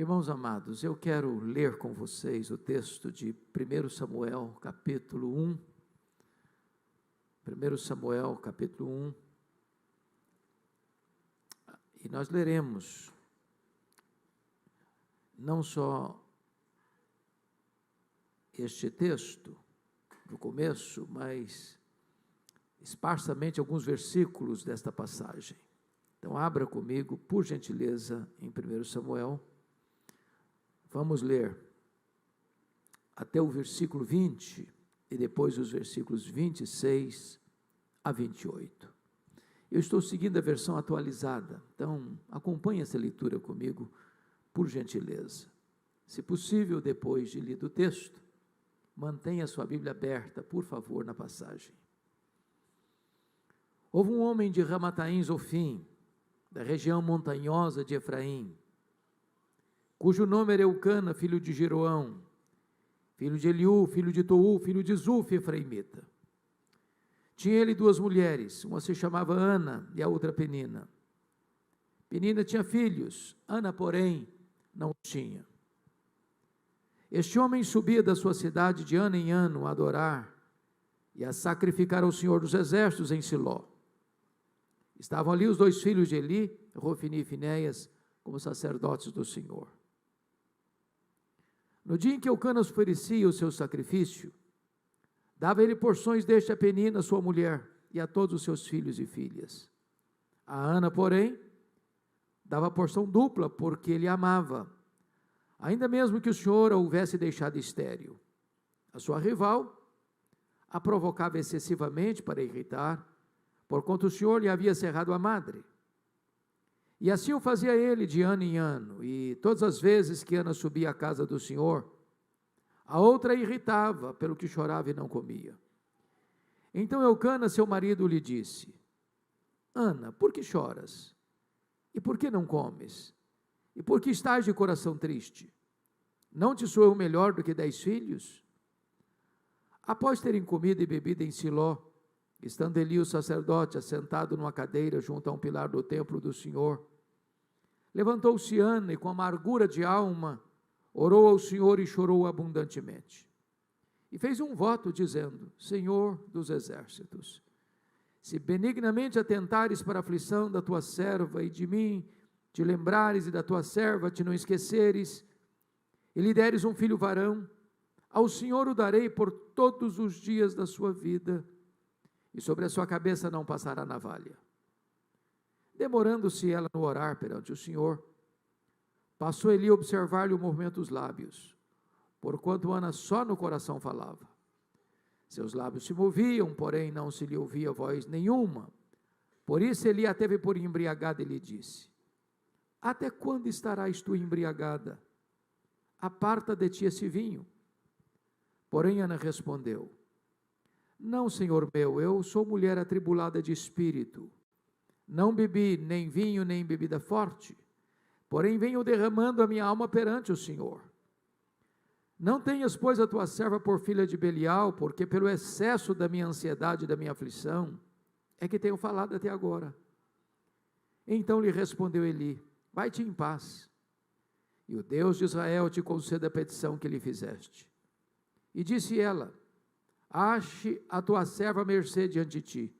Irmãos amados, eu quero ler com vocês o texto de 1 Samuel, capítulo 1. 1 Samuel, capítulo 1. E nós leremos não só este texto, no começo, mas esparsamente alguns versículos desta passagem. Então, abra comigo, por gentileza, em 1 Samuel. Vamos ler até o versículo 20 e depois os versículos 26 a 28. Eu estou seguindo a versão atualizada, então acompanhe essa leitura comigo, por gentileza. Se possível, depois de lido o texto, mantenha a sua Bíblia aberta, por favor, na passagem. Houve um homem de Ramataim Zofim, da região montanhosa de Efraim, cujo nome era Eucana, filho de Jeroão, filho de Eliú, filho de Tou, filho de Zuf, efraimita. Tinha ele duas mulheres, uma se chamava Ana e a outra Penina. Penina tinha filhos, Ana, porém, não tinha. Este homem subia da sua cidade de ano em ano a adorar e a sacrificar ao Senhor dos Exércitos em Siló. Estavam ali os dois filhos de Eli, Rofini e Finéias, como sacerdotes do Senhor. No dia em que Eucana oferecia o seu sacrifício, dava ele porções deste a Penina, sua mulher, e a todos os seus filhos e filhas. A Ana, porém, dava porção dupla, porque ele amava, ainda mesmo que o Senhor a houvesse deixado estéril. A sua rival a provocava excessivamente para irritar, porquanto o Senhor lhe havia cerrado a madre. E assim o fazia ele de ano em ano, e todas as vezes que Ana subia à casa do Senhor, a outra a irritava, pelo que chorava e não comia. Então Eucana, seu marido, lhe disse: Ana, por que choras? E por que não comes? E por que estás de coração triste? Não te sou eu melhor do que 10 filhos? Após terem comido e bebido em Siló, estando Eli o sacerdote assentado numa cadeira junto a um pilar do templo do Senhor, levantou-se Ana e com amargura de alma orou ao Senhor e chorou abundantemente. E fez um voto dizendo: Senhor dos exércitos, se benignamente atentares para a aflição da tua serva e de mim te lembrares e da tua serva te não esqueceres, e lhe deres um filho varão, ao Senhor o darei por todos os dias da sua vida, e sobre a sua cabeça não passará navalha. Demorando-se ela no orar perante o Senhor, passou Eli a observar-lhe o movimento dos lábios, porquanto Ana só no coração falava. Seus lábios se moviam, porém não se lhe ouvia voz nenhuma. Por isso Eli a teve por embriagada e lhe disse: Até quando estarás tu embriagada? Aparta de ti esse vinho. Porém Ana respondeu: Não, Senhor meu, eu sou mulher atribulada de espírito. Não bebi nem vinho, nem bebida forte, porém venho derramando a minha alma perante o Senhor. Não tenhas, pois, a tua serva por filha de Belial, porque pelo excesso da minha ansiedade e da minha aflição, é que tenho falado até agora. Então lhe respondeu Eli: Vai-te em paz, e o Deus de Israel te conceda a petição que lhe fizeste. E disse ela: Ache a tua serva à mercê diante de ti.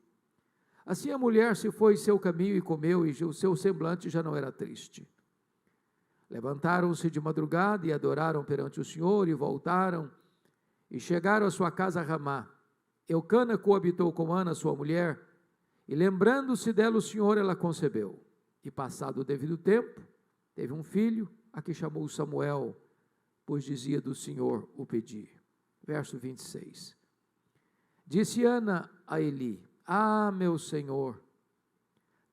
Assim a mulher se foi seu caminho e comeu, e o seu semblante já não era triste. Levantaram-se de madrugada e adoraram perante o Senhor, e voltaram, e chegaram à sua casa a Ramá. Eucana coabitou com Ana, sua mulher, e lembrando-se dela o Senhor, ela concebeu. E passado o devido tempo, teve um filho, a que chamou Samuel, pois dizia: do Senhor o pedi. Verso 26. Disse Ana a Eli: Ah, meu Senhor,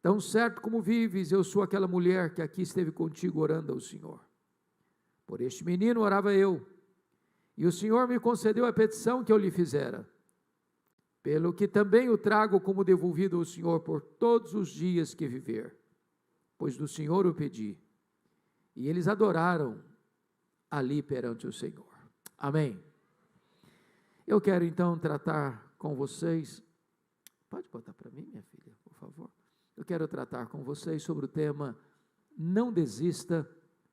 tão certo como vives, eu sou aquela mulher que aqui esteve contigo orando ao Senhor. Por este menino orava eu, e o Senhor me concedeu a petição que eu lhe fizera, pelo que também o trago como devolvido ao Senhor por todos os dias que viver, pois do Senhor o pedi. E eles adoraram ali perante o Senhor. Amém. Eu quero então tratar com vocês, pode botar para mim, minha filha, por favor. Eu quero tratar com vocês sobre o tema: não desista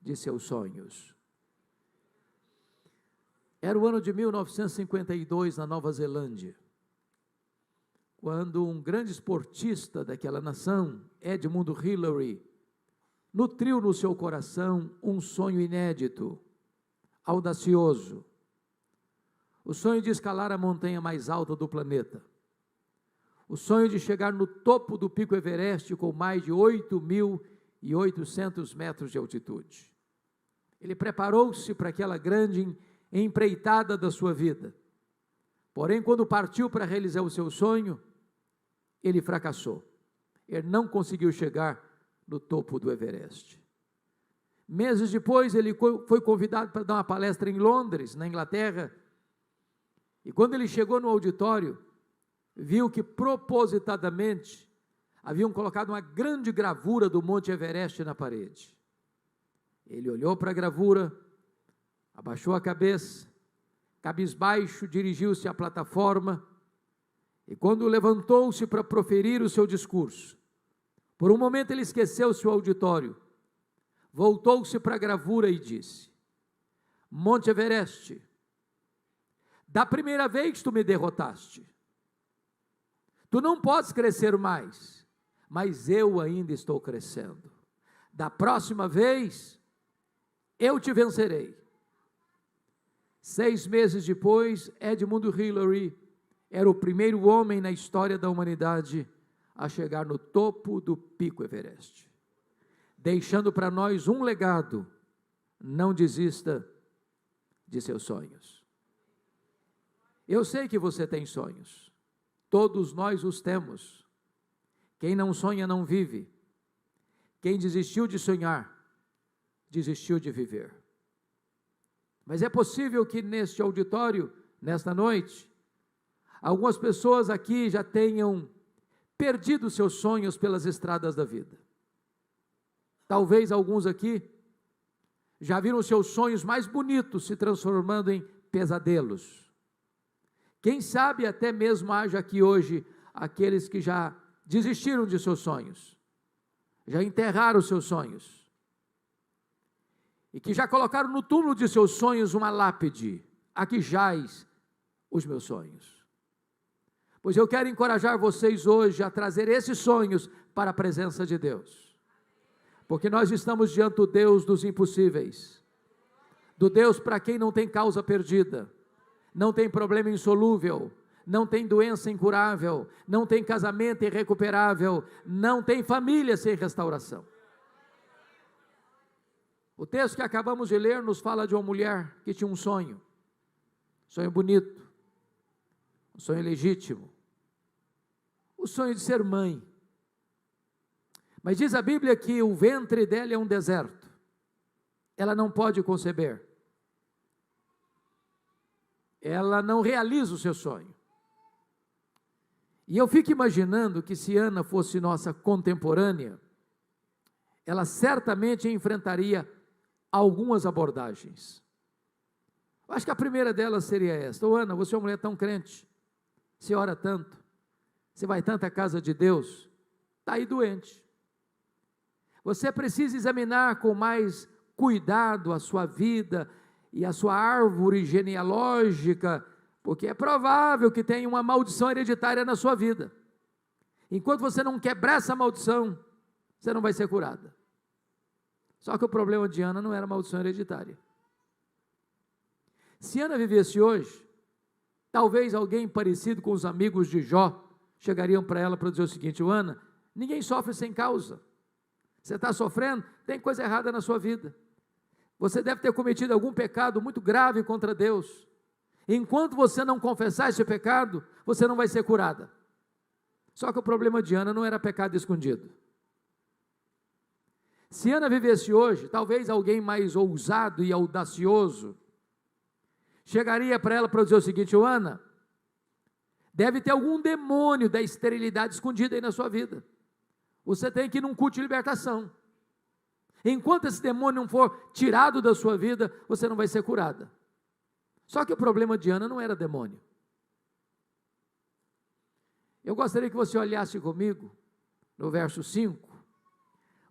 de seus sonhos. Era o ano de 1952 na Nova Zelândia, quando um grande esportista daquela nação, Edmund Hillary, nutriu no seu coração um sonho inédito, audacioso, o sonho de escalar a montanha mais alta do planeta, o sonho de chegar no topo do Pico Everest com mais de 8.800 metros de altitude. Ele preparou-se para aquela grande empreitada da sua vida, porém quando partiu para realizar o seu sonho, ele fracassou, ele não conseguiu chegar no topo do Everest. Meses depois ele foi convidado para dar uma palestra em Londres, na Inglaterra, e quando ele chegou no auditório, viu que propositadamente haviam colocado uma grande gravura do Monte Everest na parede. Ele olhou para a gravura, abaixou a cabeça, cabisbaixo, dirigiu-se à plataforma, e quando levantou-se para proferir o seu discurso, por um momento ele esqueceu seu auditório, voltou-se para a gravura e disse: Monte Everest, da primeira vez tu me derrotaste, tu não podes crescer mais, mas eu ainda estou crescendo, da próxima vez eu te vencerei. 6 meses depois, Edmund Hillary era o primeiro homem na história da humanidade a chegar no topo do Pico Everest, deixando para nós um legado: não desista de seus sonhos. Eu sei que você tem sonhos, todos nós os temos. Quem não sonha não vive. Quem desistiu de sonhar, desistiu de viver. Mas é possível que neste auditório, nesta noite, algumas pessoas aqui já tenham perdido seus sonhos pelas estradas da vida. Talvez alguns aqui já viram seus sonhos mais bonitos se transformando em pesadelos. Quem sabe até mesmo haja aqui hoje aqueles que já desistiram de seus sonhos, já enterraram seus sonhos, e que já colocaram no túmulo de seus sonhos uma lápide: aqui jaz os meus sonhos. Pois eu quero encorajar vocês hoje a trazer esses sonhos para a presença de Deus, porque nós estamos diante do Deus dos impossíveis, do Deus para quem não tem causa perdida, não tem problema insolúvel, não tem doença incurável, não tem casamento irrecuperável, não tem família sem restauração. O texto que acabamos de ler nos fala de uma mulher que tinha um sonho bonito, um sonho legítimo, o sonho de ser mãe. Mas diz a Bíblia que o ventre dela é um deserto, ela não pode conceber, ela não realiza o seu sonho. E eu fico imaginando que se Ana fosse nossa contemporânea, ela certamente enfrentaria algumas abordagens. Eu acho que a primeira delas seria esta: Ana, você é uma mulher tão crente, você ora tanto, você vai tanto à casa de Deus, está aí doente. Você precisa examinar com mais cuidado a sua vida e a sua árvore genealógica, porque é provável que tenha uma maldição hereditária na sua vida. Enquanto você não quebrar essa maldição, você não vai ser curada. Só que o problema de Ana não era maldição hereditária. Se Ana vivesse hoje, talvez alguém parecido com os amigos de Jó chegariam para ela para dizer o seguinte: Ana, ninguém sofre sem causa. Você está sofrendo, tem coisa errada na sua vida. Você deve ter cometido algum pecado muito grave contra Deus. Enquanto você não confessar esse pecado, você não vai ser curada. Só que o problema de Ana não era pecado escondido. Se Ana vivesse hoje, talvez alguém mais ousado e audacioso chegaria para ela para dizer o seguinte: Ana, deve ter algum demônio da esterilidade escondido aí na sua vida. Você tem que ir num culto de libertação. Enquanto esse demônio não for tirado da sua vida, você não vai ser curada. Só que o problema de Ana não era demônio. Eu gostaria que você olhasse comigo no verso 5,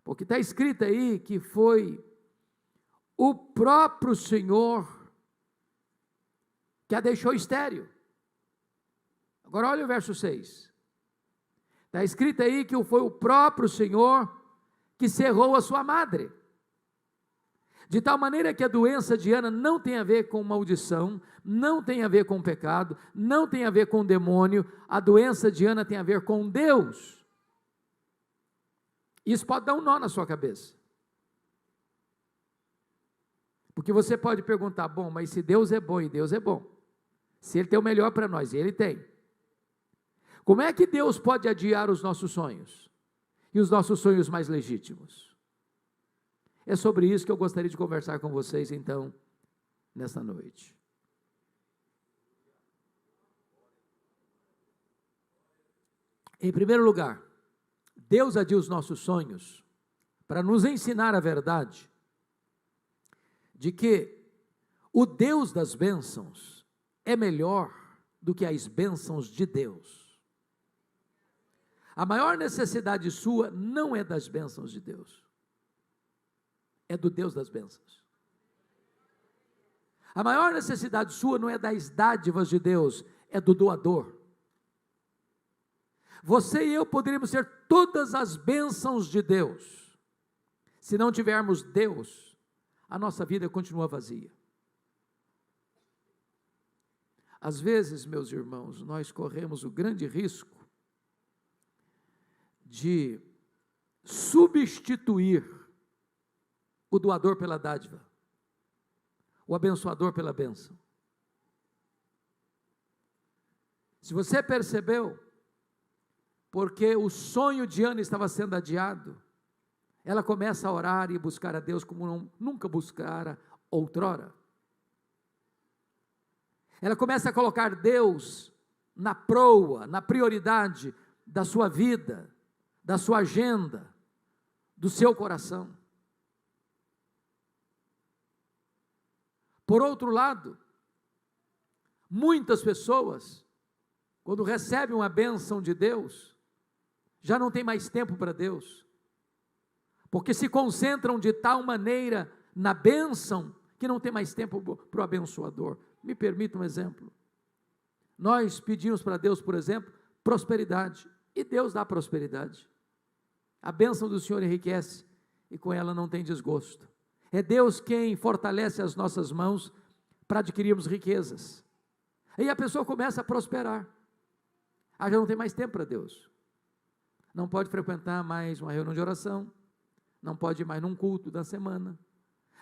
porque está escrito aí que foi o próprio Senhor que a deixou estéril. Agora olha o verso 6. Está escrito aí que foi o próprio Senhor que cerrou a sua madre. De tal maneira que a doença de Ana não tem a ver com maldição, não tem a ver com pecado, não tem a ver com demônio, a doença de Ana tem a ver com Deus. Isso pode dar um nó na sua cabeça. Porque você pode perguntar, bom, mas se Deus é bom e Deus é bom, se Ele tem o melhor para nós, e Ele tem, como é que Deus pode adiar os nossos sonhos? E os nossos sonhos mais legítimos? É sobre isso que eu gostaria de conversar com vocês, então, nesta noite. Em primeiro lugar, Deus adia os nossos sonhos para nos ensinar a verdade de que o Deus das bênçãos é melhor do que as bênçãos de Deus. A maior necessidade sua não é das bênçãos de Deus, é do Deus das bênçãos. A maior necessidade sua não é das dádivas de Deus, é do doador. Você e eu poderíamos ser todas as bênçãos de Deus. Se não tivermos Deus, a nossa vida continua vazia. Às vezes, meus irmãos, nós corremos o grande risco de substituir o doador pela dádiva, o abençoador pela bênção. Se você percebeu, porque o sonho de Ana estava sendo adiado, ela começa a orar e buscar a Deus como nunca buscara outrora. Ela começa a colocar Deus na proa, na prioridade da sua vida, da sua agenda, do seu coração. Por outro lado, muitas pessoas, quando recebem uma bênção de Deus, já não tem mais tempo para Deus, porque se concentram de tal maneira na bênção, que não tem mais tempo para o abençoador. Me permita um exemplo. Nós pedimos para Deus, por exemplo, prosperidade, e Deus dá prosperidade. A bênção do Senhor enriquece, e com ela não tem desgosto. É Deus quem fortalece as nossas mãos para adquirirmos riquezas. Aí a pessoa começa a prosperar. Já não tem mais tempo para Deus. Não pode frequentar mais uma reunião de oração, não pode ir mais num culto da semana,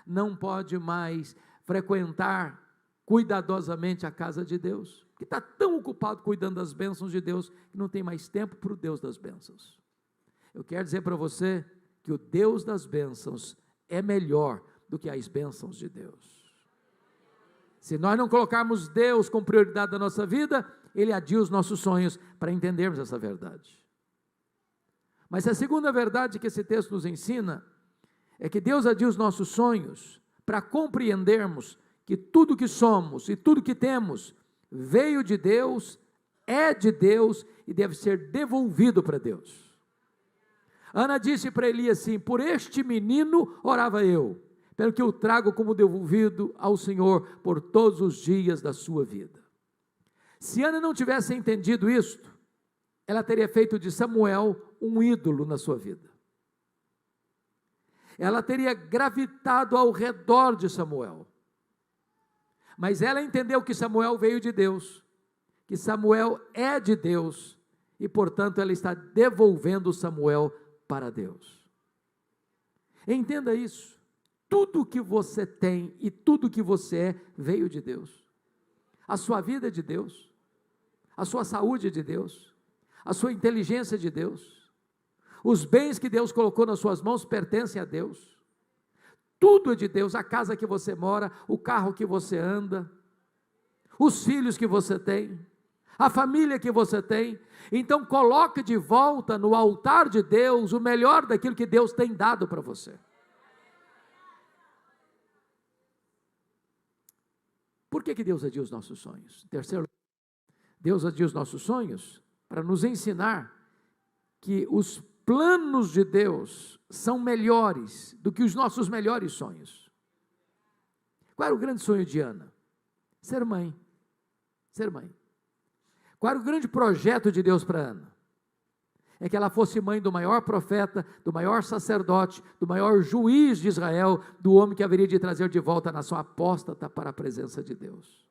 não pode mais frequentar cuidadosamente a casa de Deus, que está tão ocupado cuidando das bênçãos de Deus, que não tem mais tempo para o Deus das bênçãos. Eu quero dizer para você que o Deus das bênçãos é melhor do que as bênçãos de Deus. Se nós não colocarmos Deus como prioridade da nossa vida, Ele adia os nossos sonhos para entendermos essa verdade. Mas a segunda verdade que esse texto nos ensina é que Deus adia os nossos sonhos para compreendermos que tudo que somos e tudo que temos veio de Deus, é de Deus e deve ser devolvido para Deus. Ana disse para Eli assim: por este menino orava eu, pelo que eu trago como devolvido ao Senhor por todos os dias da sua vida. Se Ana não tivesse entendido isto, ela teria feito de Samuel um ídolo na sua vida. Ela teria gravitado ao redor de Samuel. Mas ela entendeu que Samuel veio de Deus, que Samuel é de Deus, e portanto ela está devolvendo Samuel para Deus. Entenda isso. Tudo que você tem e tudo que você é veio de Deus. A sua vida é de Deus, a sua saúde é de Deus, a sua inteligência é de Deus, os bens que Deus colocou nas suas mãos pertencem a Deus, tudo é de Deus, a casa que você mora, o carro que você anda, os filhos que você tem, a família que você tem. Então coloque de volta no altar de Deus o melhor daquilo que Deus tem dado para você. Por que Deus adia os nossos sonhos? Terceiro, Deus adia os nossos sonhos para nos ensinar que os planos de Deus são melhores do que os nossos melhores sonhos. Qual era o grande sonho de Ana? Ser mãe. Ser mãe. Qual era o grande projeto de Deus para Ana? É que ela fosse mãe do maior profeta, do maior sacerdote, do maior juiz de Israel, do homem que haveria de trazer de volta a nação apóstata para a presença de Deus.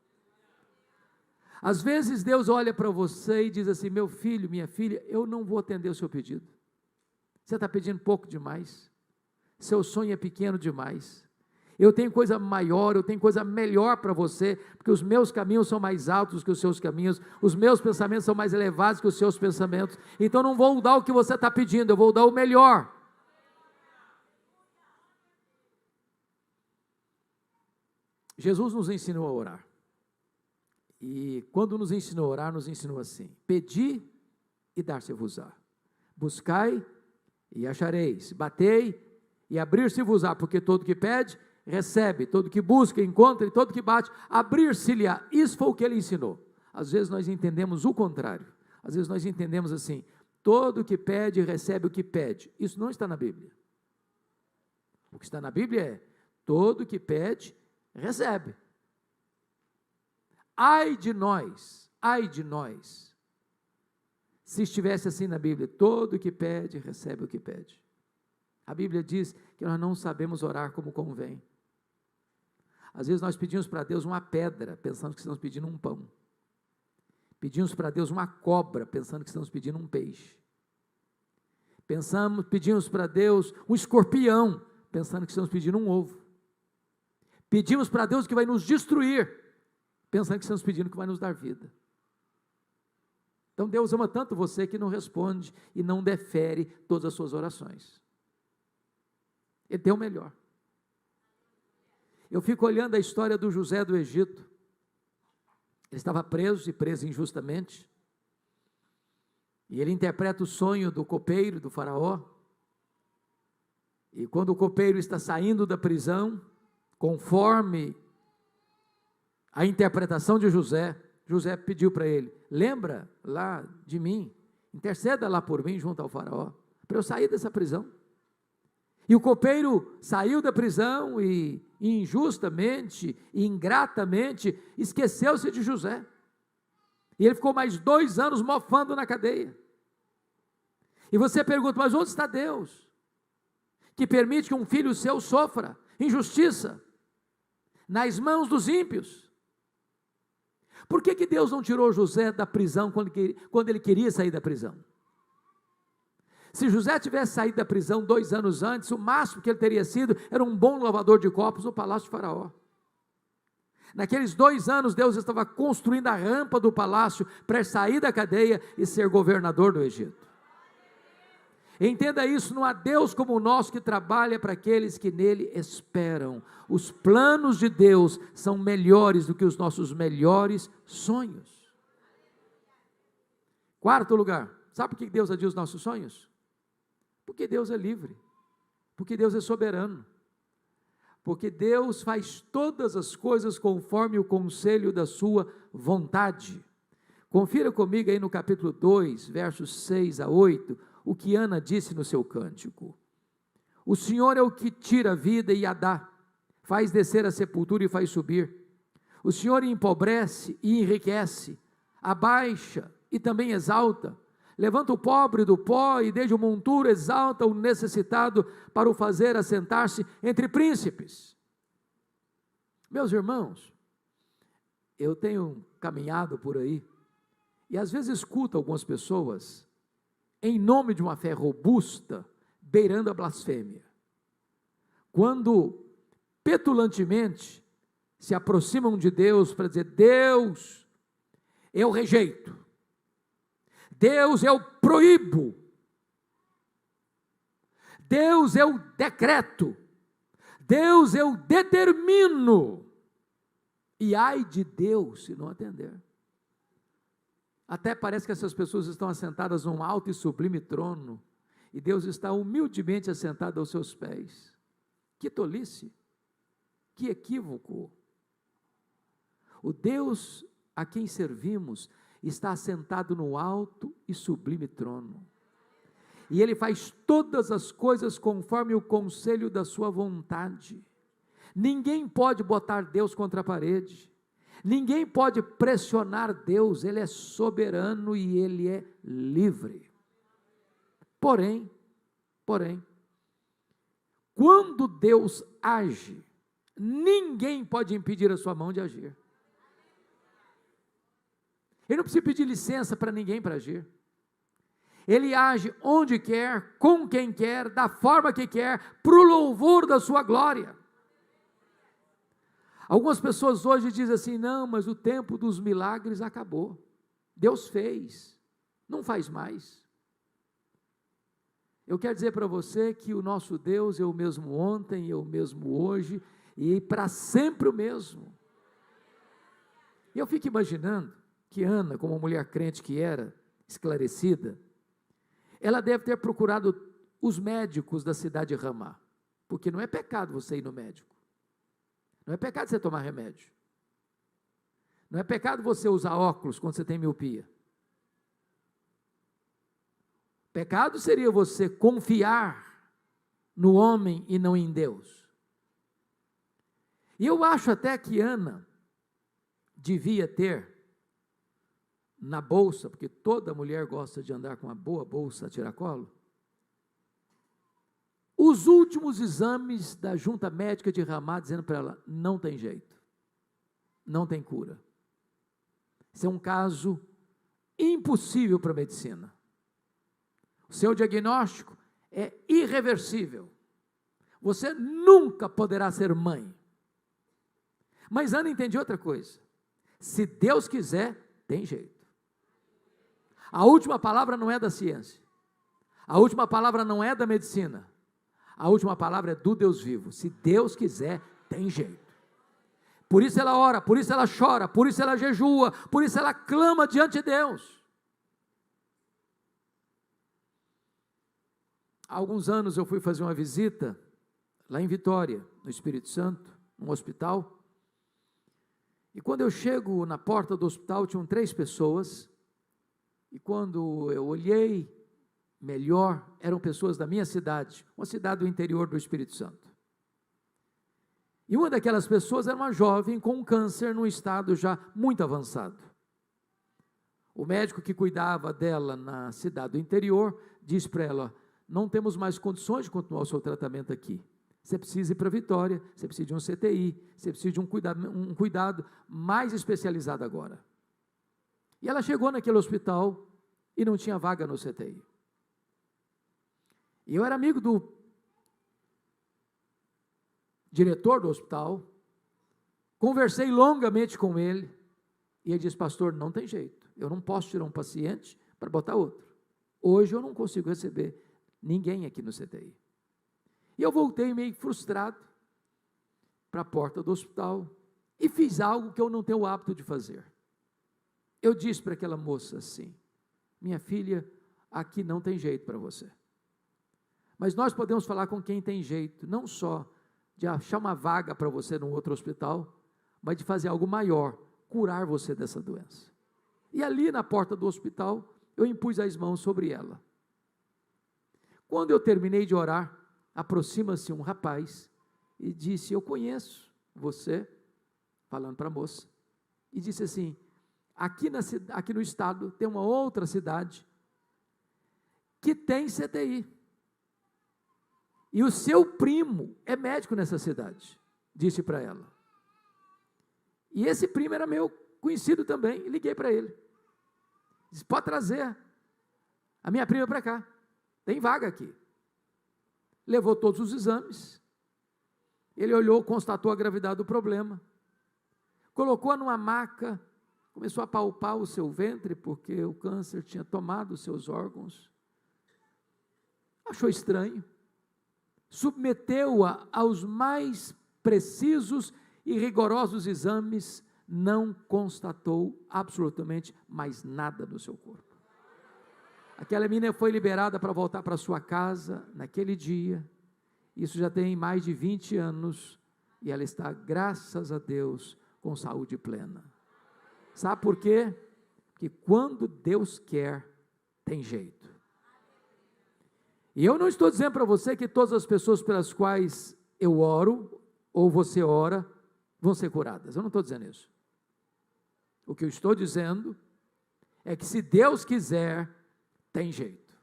Às vezes Deus olha para você e diz assim: meu filho, minha filha, eu não vou atender o seu pedido. Você está pedindo pouco demais. Seu sonho é pequeno demais. Eu tenho coisa maior, eu tenho coisa melhor para você, porque os meus caminhos são mais altos que os seus caminhos, os meus pensamentos são mais elevados que os seus pensamentos, então não vou dar o que você está pedindo, eu vou dar o melhor. Jesus nos ensinou a orar, e quando nos ensinou a orar, nos ensinou assim: pedi e dar-se-vos-á, buscai e achareis, batei e abrir-se-vos-á, porque todo que pede, recebe, todo que busca, encontra, e todo que bate, abrir-se-lhe-á. Isso foi o que ele ensinou. Às vezes nós entendemos o contrário, às vezes nós entendemos assim: todo que pede, recebe o que pede. Isso não está na Bíblia. O que está na Bíblia é: todo que pede, recebe. Ai de nós, se estivesse assim na Bíblia: todo que pede, recebe o que pede. A Bíblia diz que nós não sabemos orar como convém. Às vezes nós pedimos para Deus uma pedra, pensando que estamos pedindo um pão. Pedimos para Deus uma cobra, pensando que estamos pedindo um peixe. Pedimos para Deus um escorpião, pensando que estamos pedindo um ovo. Pedimos para Deus que vai nos destruir, pensando que estamos pedindo que vai nos dar vida. Então Deus ama tanto você que não responde e não defere todas as suas orações. Ele tem o melhor. Eu fico olhando a história do José do Egito. Ele estava preso e preso injustamente. E ele interpreta o sonho do copeiro, do faraó. E quando o copeiro está saindo da prisão, conforme a interpretação de José, José pediu para ele: lembra lá de mim, interceda lá por mim junto ao faraó, para eu sair dessa prisão. E o copeiro saiu da prisão e injustamente, ingratamente, esqueceu-se de José. E ele ficou mais 2 anos mofando na cadeia. E você pergunta: mas onde está Deus, que permite que um filho seu sofra injustiça nas mãos dos ímpios? Por que Deus não tirou José da prisão quando ele queria sair da prisão? Se José tivesse saído da prisão 2 anos antes, o máximo que ele teria sido era um bom lavador de copos no palácio de Faraó. Naqueles 2 anos, Deus estava construindo a rampa do palácio para sair da cadeia e ser governador do Egito. Entenda isso: não há Deus como o nosso que trabalha para aqueles que nele esperam. Os planos de Deus são melhores do que os nossos melhores sonhos. 4º lugar, sabe por que Deus adia os nossos sonhos? Porque Deus é livre, porque Deus é soberano, porque Deus faz todas as coisas conforme o conselho da sua vontade. Confira comigo aí no capítulo 2, versos 6 a 8, o que Ana disse no seu cântico: o Senhor é o que tira a vida e a dá, faz descer a sepultura e faz subir. O Senhor empobrece e enriquece, abaixa e também exalta. Levanta o pobre do pó e desde o monturo exalta o necessitado para o fazer assentar-se entre príncipes. Meus irmãos, eu tenho caminhado por aí e às vezes escuto algumas pessoas, em nome de uma fé robusta, beirando a blasfêmia, quando petulantemente se aproximam de Deus para dizer: Deus, eu rejeito, Deus, eu proíbo, Deus, eu decreto, Deus, eu determino, e ai de Deus se não atender. Até parece que essas pessoas estão assentadas num alto e sublime trono, e Deus está humildemente assentado aos seus pés. Que tolice, que equívoco. O Deus a quem servimos está assentado no alto e sublime trono, e Ele faz todas as coisas conforme o conselho da sua vontade. Ninguém pode botar Deus contra a parede. Ninguém pode pressionar Deus. Ele é soberano e Ele é livre. Porém, quando Deus age, ninguém pode impedir a sua mão de agir. Ele não precisa pedir licença para ninguém para agir. Ele age onde quer, com quem quer, da forma que quer, para o louvor da sua glória. Algumas pessoas hoje dizem assim, não, mas o tempo dos milagres acabou. Deus fez, não faz mais. Eu quero dizer para você que o nosso Deus é o mesmo ontem, é o mesmo hoje, e para sempre o mesmo. E eu fico imaginando que Ana, como uma mulher crente que era, esclarecida, ela deve ter procurado os médicos da cidade de Ramá, porque não é pecado você ir no médico, não é pecado você tomar remédio, não é pecado você usar óculos quando você tem miopia. Pecado seria você confiar no homem e não em Deus. E eu acho até que Ana devia ter na bolsa, porque toda mulher gosta de andar com uma boa bolsa a tiracolo, os últimos exames da junta médica de Ramá, dizendo para ela, não tem jeito, não tem cura. Isso é um caso impossível para a medicina. O seu diagnóstico é irreversível. Você nunca poderá ser mãe. Mas Ana entendia outra coisa. Se Deus quiser, tem jeito. A última palavra não é da ciência. A última palavra não é da medicina. A última palavra é do Deus vivo. Se Deus quiser, tem jeito. Por isso ela ora, por isso ela chora, por isso ela jejua, por isso ela clama diante de Deus. Há alguns anos eu fui fazer uma visita lá em Vitória, no Espírito Santo, num hospital. E quando eu chego na porta do hospital, tinham 3 pessoas. E quando eu olhei melhor, eram pessoas da minha cidade, uma cidade do interior do Espírito Santo. E uma daquelas pessoas era uma jovem com um câncer num estado já muito avançado. O médico que cuidava dela na cidade do interior disse para ela, não temos mais condições de continuar o seu tratamento aqui. Você precisa ir para Vitória, você precisa de um CTI, você precisa de um cuidado mais especializado agora. E ela chegou naquele hospital e não tinha vaga no CTI. E eu era amigo do diretor do hospital, conversei longamente com ele, e ele disse, pastor, não tem jeito, eu não posso tirar um paciente para botar outro. Hoje eu não consigo receber ninguém aqui no CTI. E eu voltei meio frustrado para a porta do hospital e fiz algo que eu não tenho o hábito de fazer. Eu disse para aquela moça assim, minha filha, aqui não tem jeito para você. Mas nós podemos falar com quem tem jeito, não só de achar uma vaga para você num outro hospital, mas de fazer algo maior, curar você dessa doença. E ali na porta do hospital, eu impus as mãos sobre ela. Quando eu terminei de orar, aproxima-se um rapaz e disse, eu conheço você, falando para a moça, e disse assim, aqui no estado tem uma outra cidade que tem CTI, e o seu primo é médico nessa cidade, disse para ela, e esse primo era meu conhecido também, e liguei para ele, disse, pode trazer a minha prima para cá, tem vaga aqui. Levou todos os exames, ele olhou, constatou a gravidade do problema, colocou-a numa maca, começou a palpar o seu ventre, porque o câncer tinha tomado os seus órgãos, achou estranho, submeteu-a aos mais precisos e rigorosos exames, não constatou absolutamente mais nada no seu corpo. Aquela menina foi liberada para voltar para sua casa naquele dia, isso já tem mais de 20 anos, e ela está, graças a Deus, com saúde plena. Sabe por quê? Porque quando Deus quer, tem jeito. E eu não estou dizendo para você que todas as pessoas pelas quais eu oro, ou você ora, vão ser curadas. Eu não estou dizendo isso. O que eu estou dizendo é que se Deus quiser, tem jeito.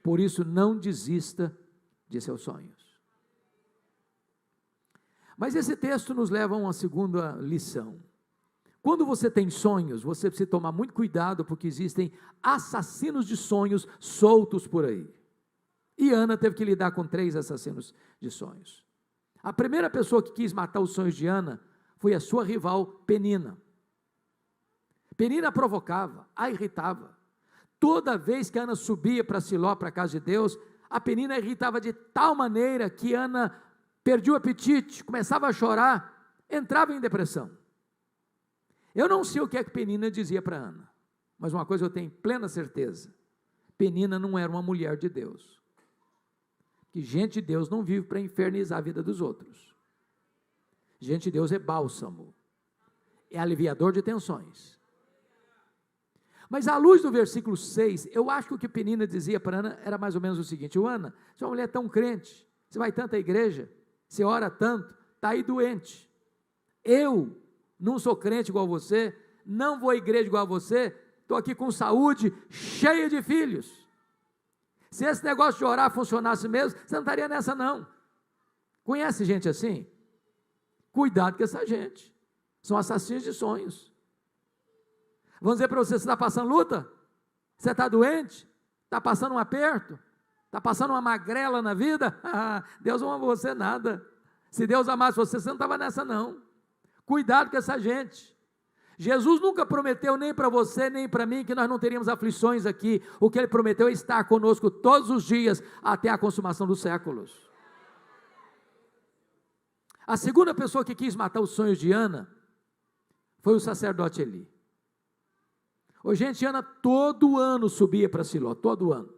Por isso, não desista de seus sonhos. Mas esse texto nos leva a uma segunda lição. Quando você tem sonhos, você precisa tomar muito cuidado, porque existem assassinos de sonhos soltos por aí. E Ana teve que lidar com 3 assassinos de sonhos. A primeira pessoa que quis matar os sonhos de Ana foi a sua rival Penina. Penina a provocava, a irritava. Toda vez que Ana subia para Siló, para a casa de Deus, a Penina irritava de tal maneira que Ana perdia o apetite, começava a chorar, entrava em depressão. Eu não sei o que é que Penina dizia para Ana, mas uma coisa eu tenho plena certeza: Penina não era uma mulher de Deus. Que gente de Deus não vive para infernizar a vida dos outros. Gente de Deus é bálsamo, é aliviador de tensões. Mas à luz do versículo 6, eu acho que o que Penina dizia para Ana era mais ou menos o seguinte: Ana, você é uma mulher tão crente, você vai tanto à igreja, você ora tanto, está aí doente. Eu não sou crente igual você, não vou à igreja igual a você, estou aqui com saúde, cheia de filhos. Se esse negócio de orar funcionasse mesmo, você não estaria nessa não. Conhece gente assim? Cuidado com essa gente, são assassinos de sonhos. Vamos dizer para você: você está passando luta? Você está doente? Está passando um aperto? Está passando uma magrela na vida? Deus não ama você nada. Se Deus amasse você, você não estava nessa não. Cuidado com essa gente. Jesus nunca prometeu nem para você, nem para mim, que nós não teríamos aflições aqui. O que Ele prometeu é estar conosco todos os dias, até a consumação dos séculos. A segunda pessoa que quis matar os sonhos de Ana foi o sacerdote Eli. Ô, gente, Ana todo ano subia para Siló, todo ano.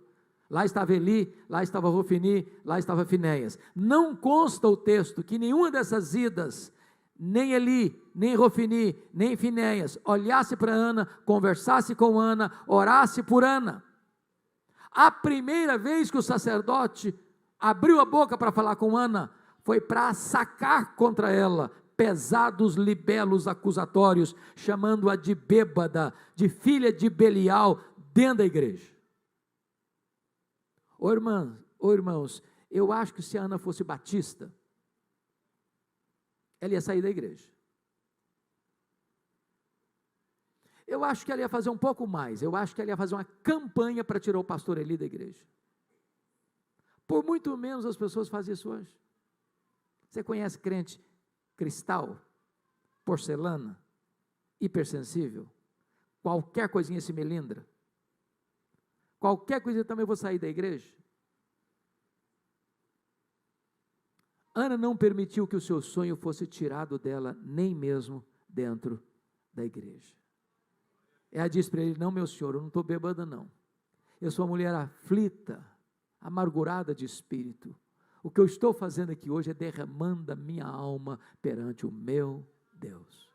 Lá estava Eli, lá estava Rofini, lá estava Finéias. Não consta o texto que nenhuma dessas idas, nem Eli, nem Rofini, nem Finéias, olhasse para Ana, conversasse com Ana, orasse por Ana. A primeira vez que o sacerdote abriu a boca para falar com Ana, foi para sacar contra ela pesados libelos acusatórios, chamando-a de bêbada, de filha de Belial, dentro da igreja. Ô irmãos, eu acho que se a Ana fosse batista, ela ia sair da igreja. Eu acho que ela ia fazer um pouco mais, eu acho que ela ia fazer uma campanha para tirar o pastor Eli da igreja. Por muito menos as pessoas fazem isso hoje. Você conhece crente cristal, porcelana, hipersensível? Qualquer coisinha se melindra. Qualquer coisa também vou sair da igreja. Ana não permitiu que o seu sonho fosse tirado dela, nem mesmo dentro da igreja. Ela disse para ele: não, meu senhor, eu não estou bêbada não. Eu sou uma mulher aflita, amargurada de espírito. O que eu estou fazendo aqui hoje é derramando a minha alma perante o meu Deus.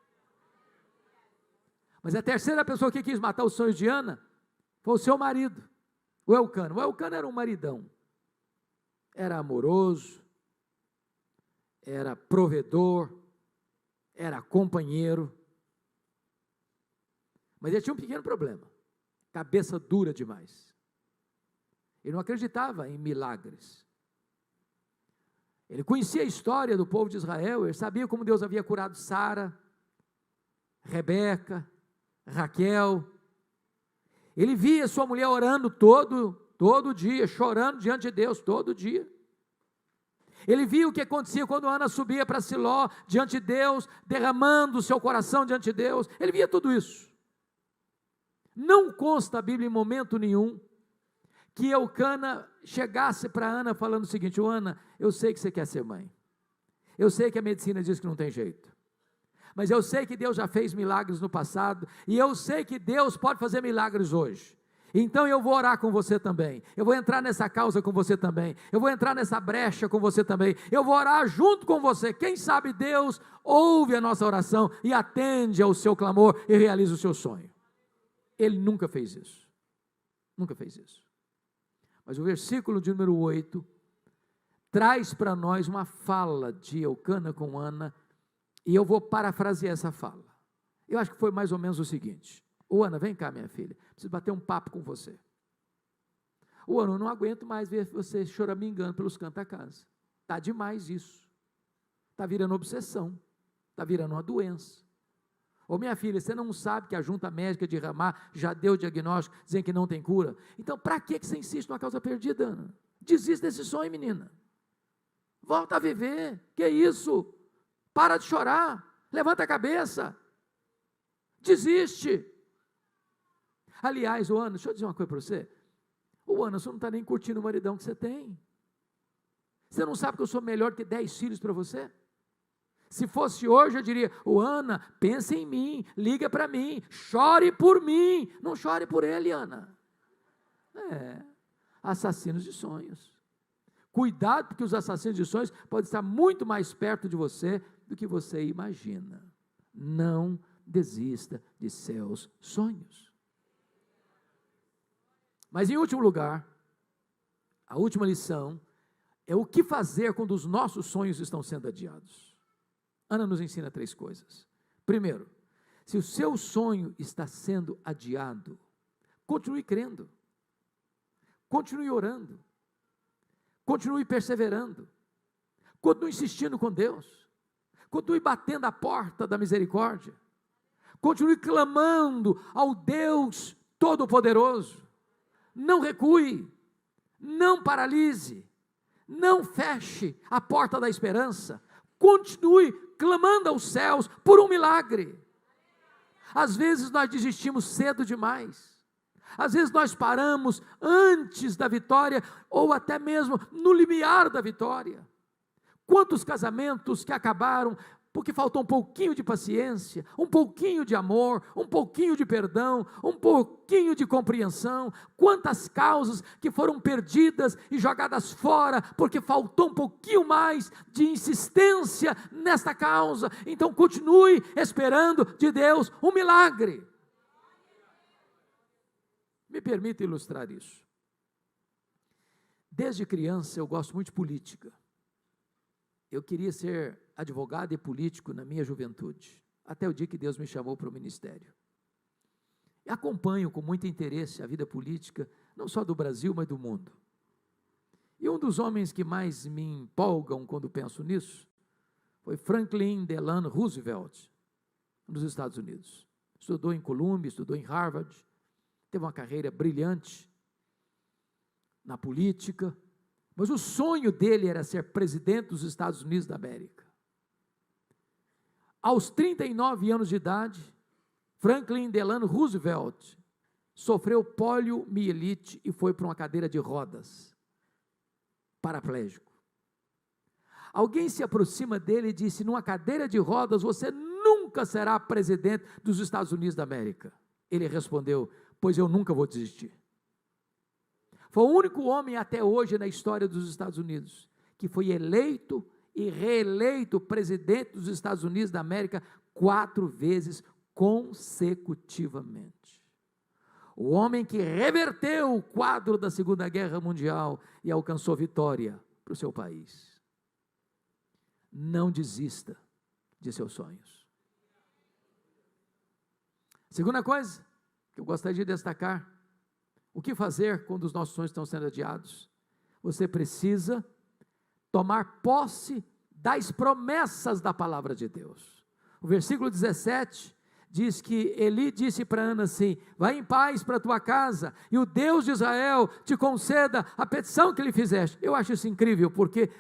Mas a terceira pessoa que quis matar os sonhos de Ana foi o seu marido, o Elcana. O Elcana era um maridão, era amoroso, era provedor, era companheiro, mas ele tinha um pequeno problema: cabeça dura demais. Ele não acreditava em milagres. Ele conhecia a história do povo de Israel, ele sabia como Deus havia curado Sara, Rebeca, Raquel. Ele via sua mulher orando todo dia, chorando diante de Deus todo dia. Ele via o que acontecia quando Ana subia para Siló, diante de Deus, derramando o seu coração diante de Deus. Ele via tudo isso. Não consta a Bíblia em momento nenhum que Elcana chegasse para Ana falando o seguinte: Ana, eu sei que você quer ser mãe, eu sei que a medicina diz que não tem jeito, mas eu sei que Deus já fez milagres no passado, e eu sei que Deus pode fazer milagres hoje, então eu vou orar com você também, eu vou entrar nessa causa com você também, eu vou entrar nessa brecha com você também, eu vou orar junto com você. Quem sabe Deus ouve a nossa oração e atende ao seu clamor e realiza o seu sonho. Ele nunca fez isso, nunca fez isso. Mas o versículo de número 8 traz para nós uma fala de Eucana com Ana, e eu vou parafrasear essa fala. Eu acho que foi mais ou menos o seguinte: ô Ana, vem cá minha filha, preciso bater um papo com você. Ô Ana, eu não aguento mais ver você choramingando pelos cantos da casa, está demais isso, está virando obsessão, está virando uma doença. Ô minha filha, você não sabe que a junta médica de Ramá já deu o diagnóstico, dizendo que não tem cura? Então para que você insiste numa causa perdida, Ana? Desiste desse sonho, menina, volta a viver, que isso? Para de chorar, levanta a cabeça, desiste. Aliás, ô Ana, deixa eu dizer uma coisa para você. Ô Ana, você não está nem curtindo o maridão que você tem. Você não sabe que eu sou melhor que 10 filhos para você? Se fosse hoje, eu diria: ô Ana, pense em mim, liga para mim, chore por mim. Não chore por ele, Ana. Assassinos de sonhos. Cuidado, porque os assassinos de sonhos podem estar muito mais perto de você do que você imagina. Não desista de seus sonhos. Mas em último lugar, a última lição é o que fazer quando os nossos sonhos estão sendo adiados. Ana nos ensina 3 coisas. Primeiro, se o seu sonho está sendo adiado, continue crendo, continue orando, continue perseverando, continue insistindo com Deus, continue batendo a porta da misericórdia, continue clamando ao Deus Todo-Poderoso. Não recue, não paralise, não feche a porta da esperança, continue clamando aos céus por um milagre. Às vezes nós desistimos cedo demais, às vezes nós paramos antes da vitória, ou até mesmo no limiar da vitória. Quantos casamentos que acabaram porque faltou um pouquinho de paciência, um pouquinho de amor, um pouquinho de perdão, um pouquinho de compreensão. Quantas causas que foram perdidas e jogadas fora, porque faltou um pouquinho mais de insistência nesta causa. Então continue esperando de Deus um milagre. Me permita ilustrar isso. Desde criança eu gosto muito de política. Eu queria ser advogado e político na minha juventude, até o dia que Deus me chamou para o ministério. E acompanho com muito interesse a vida política, não só do Brasil, mas do mundo. E um dos homens que mais me empolgam quando penso nisso, foi Franklin Delano Roosevelt, nos Estados Unidos. Estudou em Columbia, estudou em Harvard, teve uma carreira brilhante na política, mas o sonho dele era ser presidente dos Estados Unidos da América. Aos 39 anos de idade, Franklin Delano Roosevelt sofreu poliomielite e foi para uma cadeira de rodas, paraplégico. Alguém se aproxima dele e disse: numa cadeira de rodas você nunca será presidente dos Estados Unidos da América. Ele respondeu: pois eu nunca vou desistir. Foi o único homem até hoje na história dos Estados Unidos que foi eleito e reeleito presidente dos Estados Unidos da América 4 vezes consecutivamente. O homem que reverteu o quadro da Segunda Guerra Mundial e alcançou vitória para o seu país. Não desista de seus sonhos. Segunda coisa que eu gostaria de destacar: o que fazer quando os nossos sonhos estão sendo adiados? Você precisa tomar posse das promessas da palavra de Deus. O versículo 17 diz que Eli disse para Ana assim: vai em paz para a tua casa, e o Deus de Israel te conceda a petição que lhe fizeste. Eu acho isso incrível, porque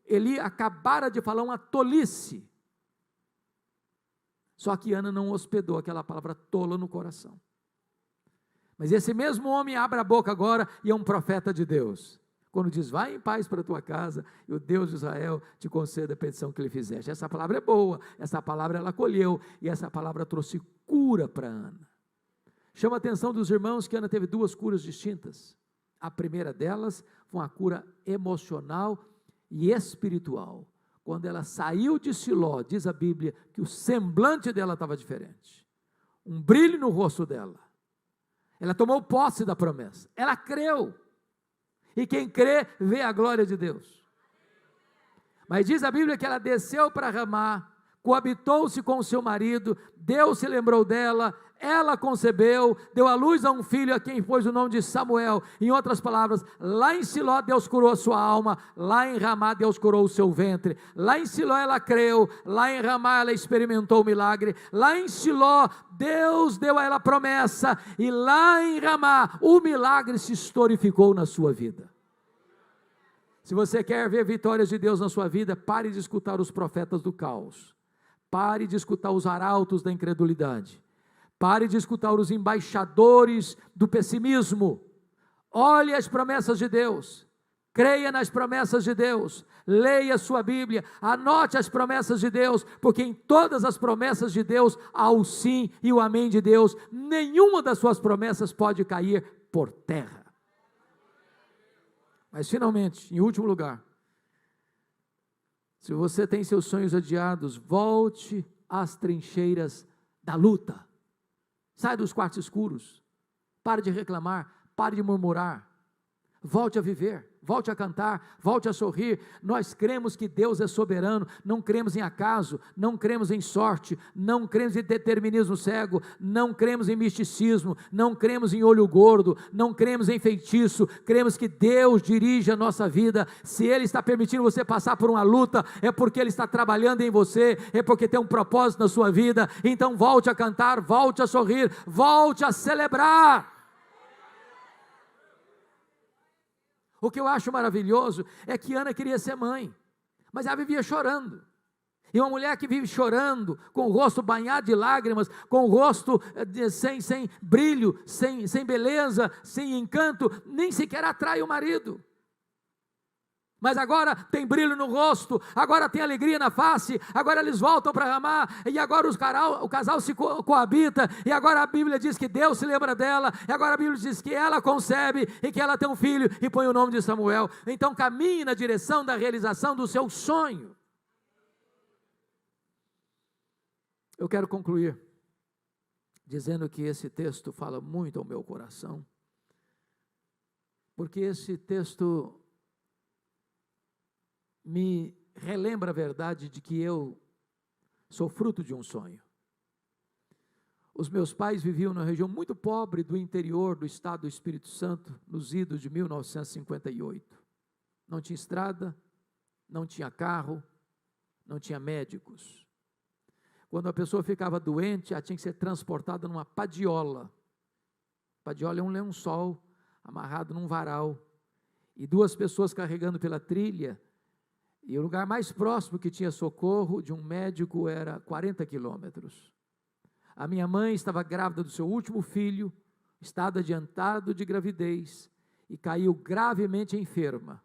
Eli acabara de falar uma tolice, só que Ana não hospedou aquela palavra tola no coração. Mas esse mesmo homem abre a boca agora e é um profeta de Deus, quando diz: vai em paz para a tua casa, e o Deus de Israel te conceda a petição que lhe fizeste. Essa palavra é boa, essa palavra ela acolheu, e essa palavra trouxe cura para Ana. Chama a atenção dos irmãos que Ana teve 2 curas distintas. A primeira delas foi uma cura emocional e espiritual. Quando ela saiu de Siló, diz a Bíblia que o semblante dela estava diferente, um brilho no rosto dela. Ela tomou posse da promessa, ela creu, e quem crê, vê a glória de Deus. Mas diz a Bíblia que ela desceu para Ramá, coabitou-se com o seu marido, Deus se lembrou dela, ela concebeu, deu à luz a um filho a quem pôs o nome de Samuel. Em outras palavras, lá em Siló Deus curou a sua alma, lá em Ramá Deus curou o seu ventre. Lá em Siló ela creu, lá em Ramá ela experimentou o milagre. Lá em Siló Deus deu a ela promessa, e lá em Ramá o milagre se historificou na sua vida. Se você quer ver vitórias de Deus na sua vida, pare de escutar os profetas do caos. Pare de escutar os arautos da incredulidade. Pare de escutar os embaixadores do pessimismo. Olhe as promessas de Deus. Creia nas promessas de Deus. Leia a sua Bíblia. Anote as promessas de Deus, porque em todas as promessas de Deus há o sim e o amém de Deus. Nenhuma das suas promessas pode cair por terra. Mas finalmente, em último lugar, se você tem seus sonhos adiados, volte às trincheiras da luta. Sai dos quartos escuros. Pare de reclamar, pare de murmurar. Volte a viver, volte a cantar, volte a sorrir. Nós cremos que Deus é soberano, não cremos em acaso, não cremos em sorte, não cremos em determinismo cego, não cremos em misticismo, não cremos em olho gordo, não cremos em feitiço. Cremos que Deus dirige a nossa vida. Se Ele está permitindo você passar por uma luta, é porque Ele está trabalhando em você, é porque tem um propósito na sua vida. Então volte a cantar, volte a sorrir, volte a celebrar. O que eu acho maravilhoso é que Ana queria ser mãe, mas ela vivia chorando. E uma mulher que vive chorando, com o rosto banhado de lágrimas, com o rosto sem brilho, sem beleza, sem encanto, nem sequer atrai o marido. Mas agora tem brilho no rosto, agora tem alegria na face, agora eles voltam para Ramá, e agora o casal se coabita, e agora a Bíblia diz que Deus se lembra dela, e agora a Bíblia diz que ela concebe, e que ela tem um filho, e põe o nome de Samuel. Então caminhe na direção da realização do seu sonho. Eu quero concluir dizendo que esse texto fala muito ao meu coração, porque esse texto me relembra a verdade de que eu sou fruto de um sonho. Os meus pais viviam numa região muito pobre do interior do estado do Espírito Santo, nos idos de 1958. Não tinha estrada, não tinha carro, não tinha médicos. Quando a pessoa ficava doente, ela tinha que ser transportada numa padiola. Padiola é um lençol amarrado num varal, e duas pessoas carregando pela trilha. E o lugar mais próximo que tinha socorro de um médico era 40 quilômetros. A minha mãe estava grávida do seu último filho, estado adiantado de gravidez, e caiu gravemente enferma.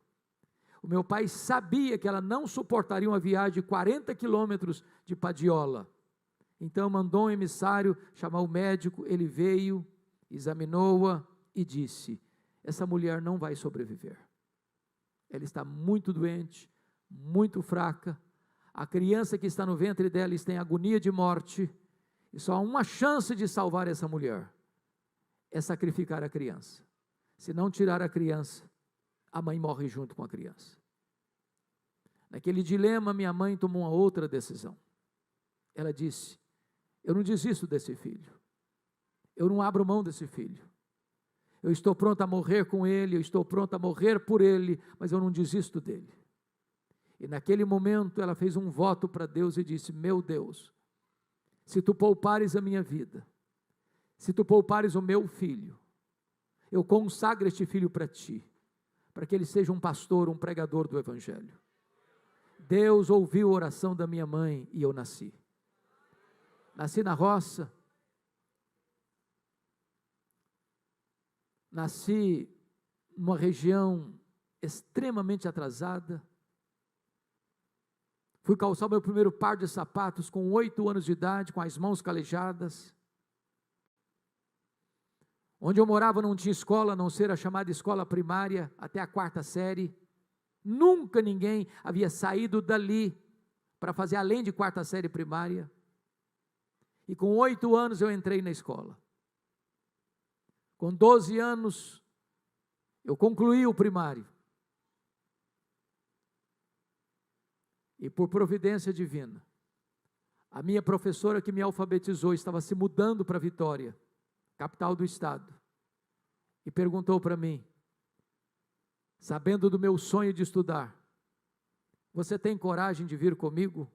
O meu pai sabia que ela não suportaria uma viagem de 40 quilômetros de padiola. Então mandou um emissário chamar o médico. Ele veio, examinou-a e disse: essa mulher não vai sobreviver. Ela está muito doente, muito fraca. A criança que está no ventre dela está em agonia de morte, e só há uma chance de salvar essa mulher: é sacrificar a criança. Se não tirar a criança, a mãe morre junto com a criança. Naquele dilema, minha mãe tomou uma outra decisão. Ela disse: eu não desisto desse filho, eu não abro mão desse filho, eu estou pronto a morrer com ele, eu estou pronto a morrer por ele, mas eu não desisto dele. E naquele momento ela fez um voto para Deus e disse: meu Deus, se tu poupares a minha vida, se tu poupares o meu filho, eu consagro este filho para ti, para que ele seja um pastor, um pregador do Evangelho. Deus ouviu a oração da minha mãe e eu nasci. Nasci na roça, nasci numa região extremamente atrasada. Fui calçar meu primeiro par de sapatos com 8 anos de idade, com as mãos calejadas. Onde eu morava não tinha escola, a não ser a chamada escola primária, até a 4ª série. Nunca ninguém havia saído dali para fazer além de 4ª série primária. E com 8 anos eu entrei na escola. Com 12 anos eu concluí o primário. E por providência divina, a minha professora que me alfabetizou estava se mudando para Vitória, capital do estado, e perguntou para mim, sabendo do meu sonho de estudar, você tem coragem de vir comigo?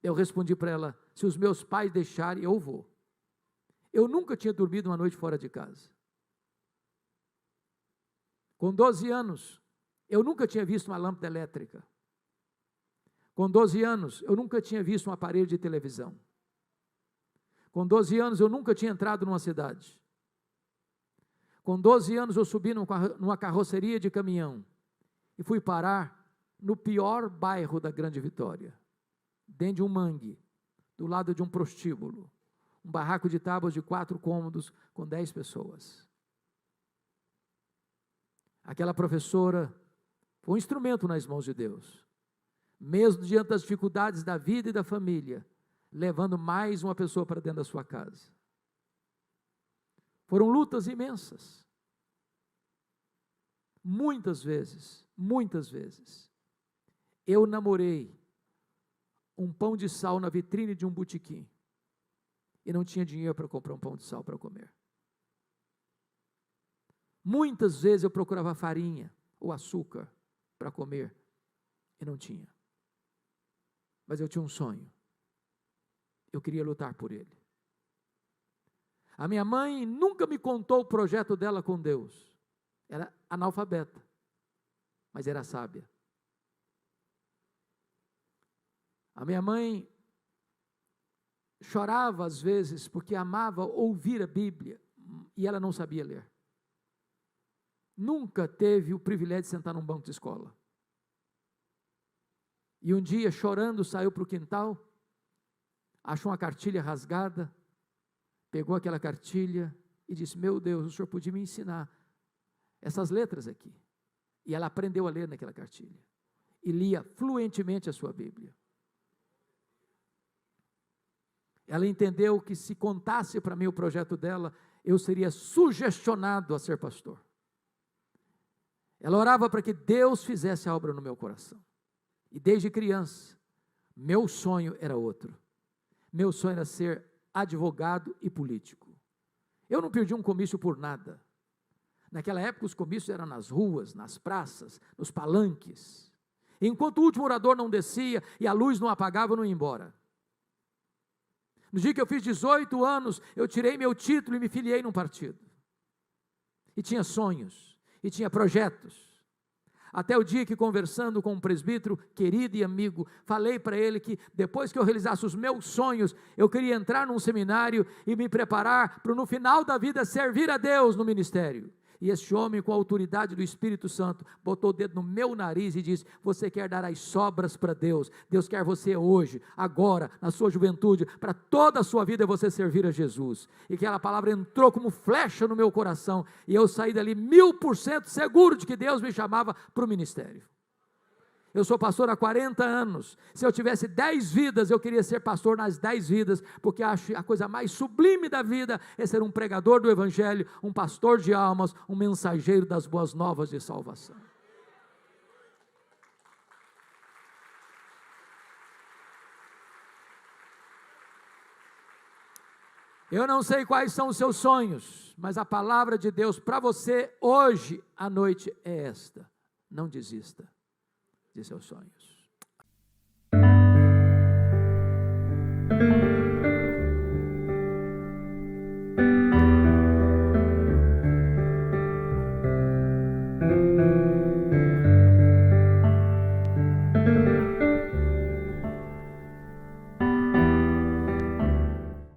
Eu respondi para ela, se os meus pais deixarem, eu vou. Eu nunca tinha dormido uma noite fora de casa. Com 12 anos, eu nunca tinha visto uma lâmpada elétrica. Com 12 anos, eu nunca tinha visto um aparelho de televisão. Com 12 anos, eu nunca tinha entrado numa cidade. Com 12 anos, eu subi numa carroceria de caminhão e fui parar no pior bairro da Grande Vitória, dentro de um mangue, do lado de um prostíbulo, um barraco de tábuas de 4 cômodos com 10 pessoas. Aquela professora foi um instrumento nas mãos de Deus, mesmo diante das dificuldades da vida e da família, levando mais uma pessoa para dentro da sua casa. Foram lutas imensas. Muitas vezes, eu namorei um pão de sal na vitrine de um botequim e não tinha dinheiro para comprar um pão de sal para comer. Muitas vezes eu procurava farinha ou açúcar para comer e não tinha. Mas eu tinha um sonho. Eu queria lutar por ele. A minha mãe nunca me contou o projeto dela com Deus. Era analfabeta, mas era sábia. A minha mãe chorava às vezes porque amava ouvir a Bíblia e ela não sabia ler. Nunca teve o privilégio de sentar num banco de escola. E um dia, chorando, saiu para o quintal, achou uma cartilha rasgada, pegou aquela cartilha e disse, meu Deus, o senhor podia me ensinar essas letras aqui. E ela aprendeu a ler naquela cartilha. E lia fluentemente a sua Bíblia. Ela entendeu que se contasse para mim o projeto dela, eu seria sugestionado a ser pastor. Ela orava para que Deus fizesse a obra no meu coração. E desde criança, meu sonho era outro. Meu sonho era ser advogado e político. Eu não perdi um comício por nada. Naquela época os comícios eram nas ruas, nas praças, nos palanques. Enquanto o último orador não descia e a luz não apagava, eu não ia embora. No dia que eu fiz 18 anos, eu tirei meu título e me filiei num partido. E tinha sonhos, e tinha projetos. Até o dia que, conversando com um presbítero querido e amigo, falei para ele que depois que eu realizasse os meus sonhos, eu queria entrar num seminário e me preparar para no final da vida servir a Deus no ministério. E esse homem, com a autoridade do Espírito Santo, botou o dedo no meu nariz e disse, você quer dar as sobras para Deus, Deus quer você hoje, agora, na sua juventude, para toda a sua vida você servir a Jesus. E aquela palavra entrou como flecha no meu coração, e eu saí dali 1000% seguro de que Deus me chamava para o ministério. Eu sou pastor há 40 anos, se eu tivesse 10 vidas, eu queria ser pastor nas 10 vidas, porque acho a coisa mais sublime da vida é ser um pregador do Evangelho, um pastor de almas, um mensageiro das boas novas de salvação. Eu não sei quais são os seus sonhos, mas a palavra de Deus para você hoje à noite é esta: não desista de seus sonhos.